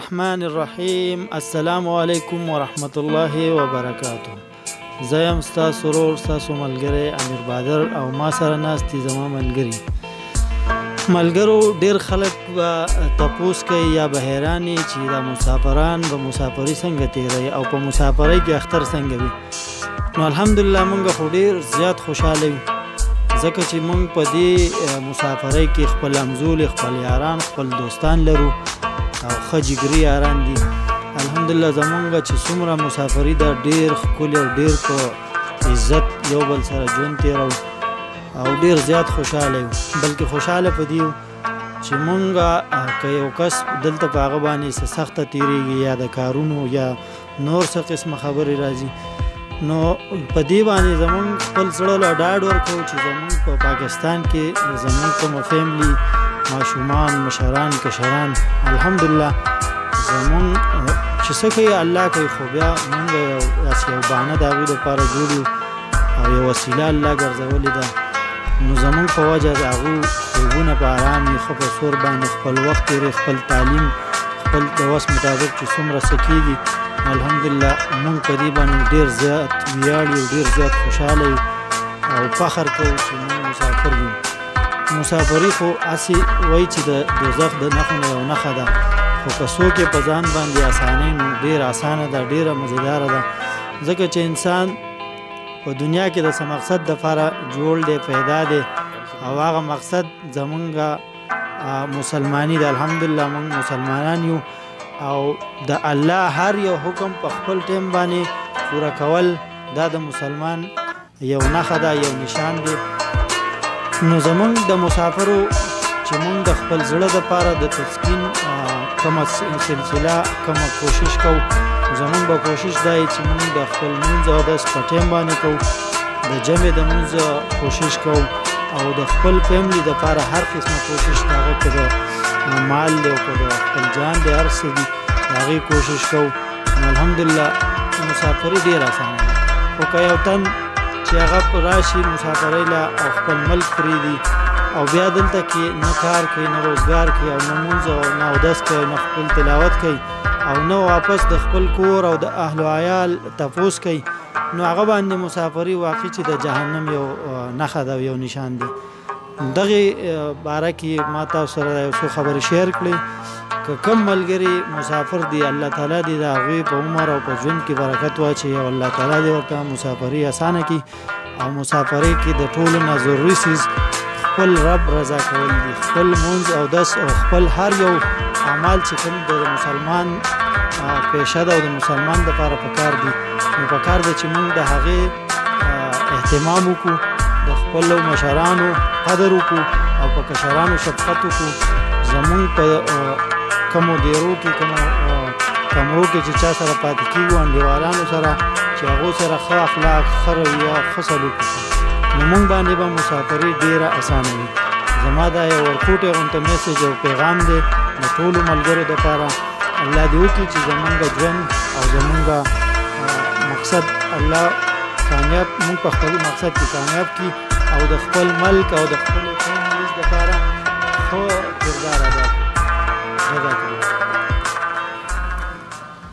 الرحمن الرحیم. السلام علیکم ورحمت الله وبرکاته. زه یم ستاسو ورور ستاسو ملګری امیر بادر او ما سره ناست دي زما ملګرو. ډیر خلک به تپوس کوي یا به حیران چې دا مسافران به مسافري څنګه تیروي او په مسافرۍ کې اختر څنګه وي. نو الحمدلله موږ خو ډیر زیات خوشحاله یو ځکه چې موږ په دې مسافرۍ کې خپل همزول خپل یاران خپل دوستان لرو او ښه جګري یاران دي. الحمدلله زمونږ چې څومره مسافري ده ډیر ښکلې او ډیر په عزت یو بل سره ژوند تیرو او ډیر زیات خوشحاله یو. بلکې خوشحاله په دې یو چې مونږ که یو کس دلته په هغه باندې څه سخته تیریږي یا د کارونو یا نور څه قسمه خبرې راځي نو په دې باندې زمونږ خپل زړه له ډاډ ورکوو چې زمونږ په پاکستان کې زمونږ کومه فیملی ماشومان مشران کشران الحمدلله زمونږ چې څه کوي الله کوي خو بیا مونږ یو بهانه د هغوی دپاره جوړ یو او یو وسیله الله ګرځولې ده. نو زمونږ په وجه د هغو خوبونه په ارام وي ښه په سور باندې خپل وخت تیری خپل تعلیم خپل د وس مطابق چې څومره څه کېږي الحمدلله مونږ په دې باندې ډېر زیات ویاړ یو ډېر زیات خوشحاله یو او فخر کوو چې مونږ مسافر یو. مسافري خو هسې وایي چې د دوزخ د نښو نه یو نښه ده خو که څوک یې په ځان باندې اسانۍ نو ډېره اسانه ده ډېره مزیداره ده ځکه چې انسان په دنیا کې د څه مقصد دپاره جوړ دی پیدا دی او هغه مقصد زمونږ مسلماني ده. الحمدلله مونږ مسلمانان یو او د الله هر یو حکم په خپل ټیم باندې پوره کول دا د مسلمان یو نښه ده یو نشان دی. نو زمونږ د مسافرو چې مونږ د خپل زړه دپاره د تسکین کومه سلسله کومه کوشش کوو زمونږ به کوشش دا چې مونږ د خپل لمونځ او اودس په ټیم باندې کوو د جمع د لمونځ کوشش کوو او د خپل فیملی دپاره هر قسمه کوشش د هغه که د مال دی او که د خپل جان دی هر څه دي د هغې کوشش کوو. نو الحمدلله مسافري ډېره اسانه ده خو که یو تن چې هغه راشي مسافرۍ له او خپل ملک پرېږدي او بیا دلته کې نه کار کوي نه روزګار کوي او نه لمونځ او نه اودس کوي نه خپل تلاوت کوي او نه واپس د خپل کور او د اهل و عیال تپوس کوي نو هغه باندې مسافري واقع چې د جهنم یو نښه ده یو نشان دی. دغې باره کې ما تاسو سره یو څو خبرې شیر کړئ. که کوم ملګري مسافر دي الله تعالی دې د هغوی په عمر او په ژوند کې برکت واچوي او الله تعالی دې ورته مسافري اسانه کړي او مسافرۍ کې د ټولو نه ضروري څیز خپل رب رضا کول دي خپل لمونځ اودس او خپل هر یو اعمال چې کوم د مسلمان پیشه ده او د مسلمان دپاره پکار دي نو پکار ده چې موږ د هغې اهتمام وکړو د خپلو مشرانو قدر وکړو او په کشرانو شفقت وکړو. زمونږ په کومو دیرو کې کومو کمرو کې چې چا سره پاتې کېږو انډیوالانو سره چې هغو سره ښه اخلاق ښه رویه ښه سلوک وکړو نو موږ باندې به مسافري ډېره اسانه وي. زما دا یو ورکوټی غونته میسج او پیغام دی د ټولو ملګرو دپاره. الله دې وکړي چې زمونږ ژوند او زمونږ مقصد الله کامیاب موږ په خپل مقصد کې کامیاب کړي او د خپل ملک او د خپلو فیملیز دپاره ښه کردار ادا کړي. جزاک الله.